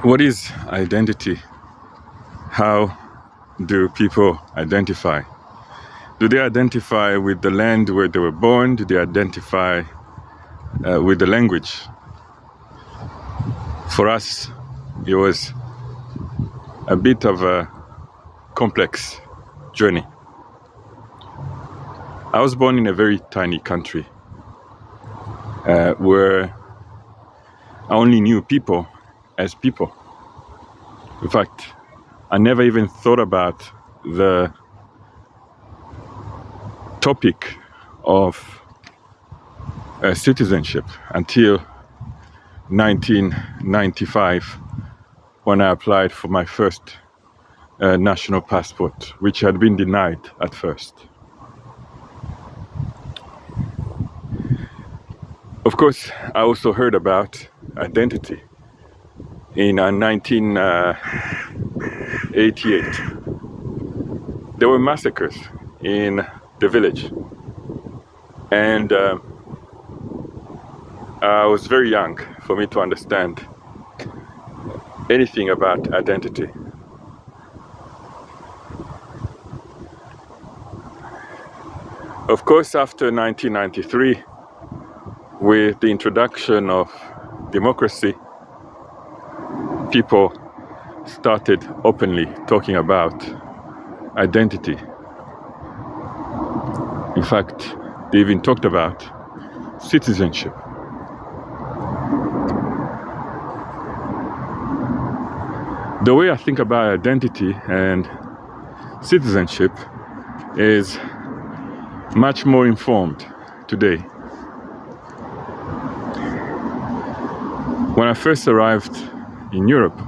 What is identity? How do people identify? Do they identify with the land where they were born? Do they identify with the language? For us, it was a bit of a complex journey. I was born in a very tiny country where I only knew people as people. In fact, I never even thought about the topic of citizenship until 1995 when I applied for my first national passport, which had been denied at first. Of course, I also heard about identity in 1988. There were massacres in the village, and I was very young for me to understand anything about identity. Of course, after 1993, with the introduction of democracy, people started openly talking about identity. In fact, they even talked about citizenship. The way I think about identity and citizenship is much more informed today. When I first arrived in Europe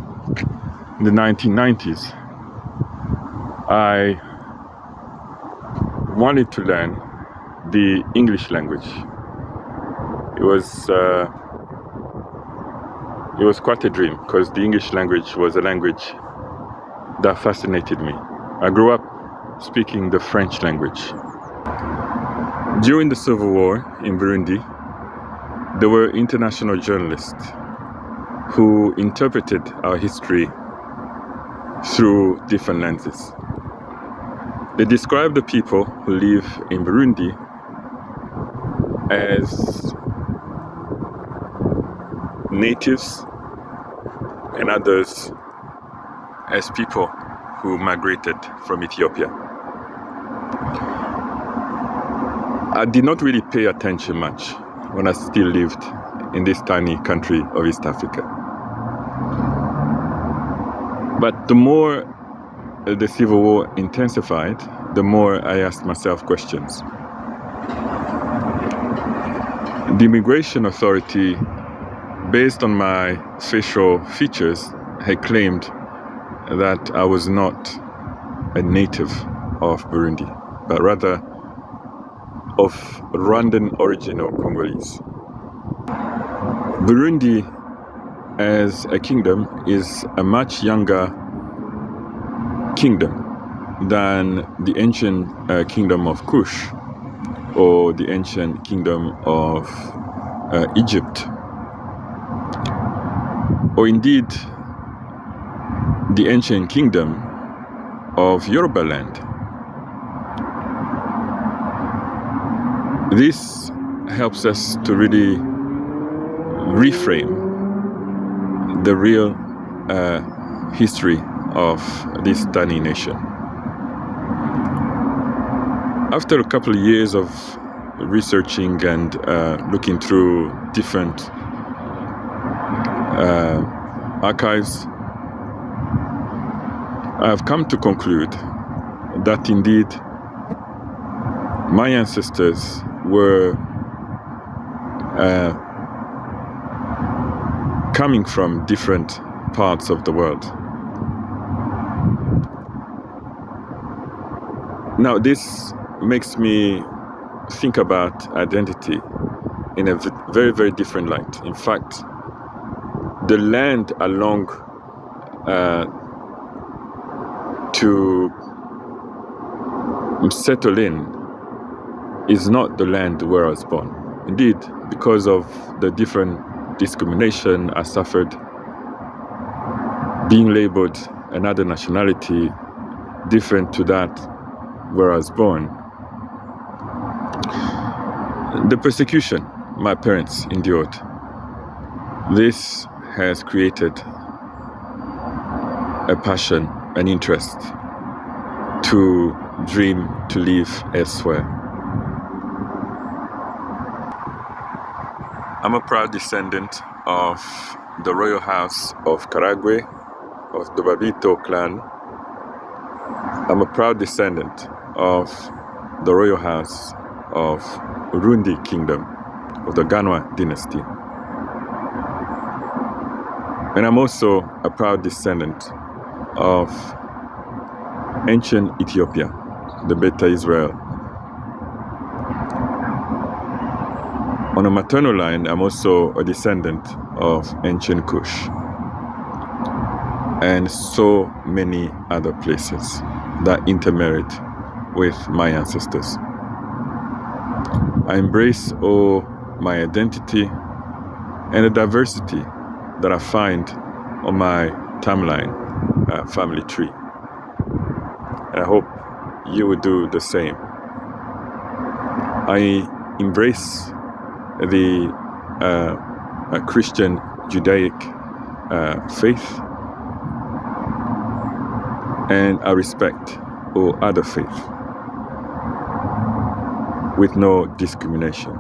in the 1990s, I wanted to learn the English language. It was quite a dream because the English language was a language that fascinated me. I grew up speaking the French language. During the Civil War in Burundi, there were international journalists who interpreted our history through different lenses. They described the people who live in Burundi as natives and others as people who migrated from Ethiopia. I did not really pay attention much when I still lived in this tiny country of East Africa. But the more the Civil War intensified, the more I asked myself questions. The Immigration Authority, based on my facial features, had claimed that I was not a native of Burundi, but rather of Rwandan origin or Congolese. Burundi as a kingdom is a much younger kingdom than the ancient kingdom of Kush or the ancient kingdom of Egypt, or indeed the ancient kingdom of Yoruba land. This helps us to really reframe the real history of this tiny nation. After a couple of years of researching and looking through different archives, I have come to conclude that indeed my ancestors were coming from different parts of the world. Now, this makes me think about identity in a very, very different light. In fact, the land along to settle in is not the land where I was born. Indeed, because of the different discrimination I suffered, being labeled another nationality different to that where I was born. The persecution my parents endured, this has created a passion, an interest to dream to live elsewhere. I'm a proud descendant of the royal house of Karagwe, of the Babito clan. I'm a proud descendant of the royal house of Urundi Kingdom, of the Ganwa dynasty. And I'm also a proud descendant of ancient Ethiopia, the Beta Israel. On a maternal line, I'm also a descendant of ancient Kush and so many other places that intermarried with my ancestors. I embrace all my identity and the diversity that I find on my timeline, family tree. And I hope you will do the same. I embrace the Christian Judaic faith, and I respect all other faiths with no discrimination.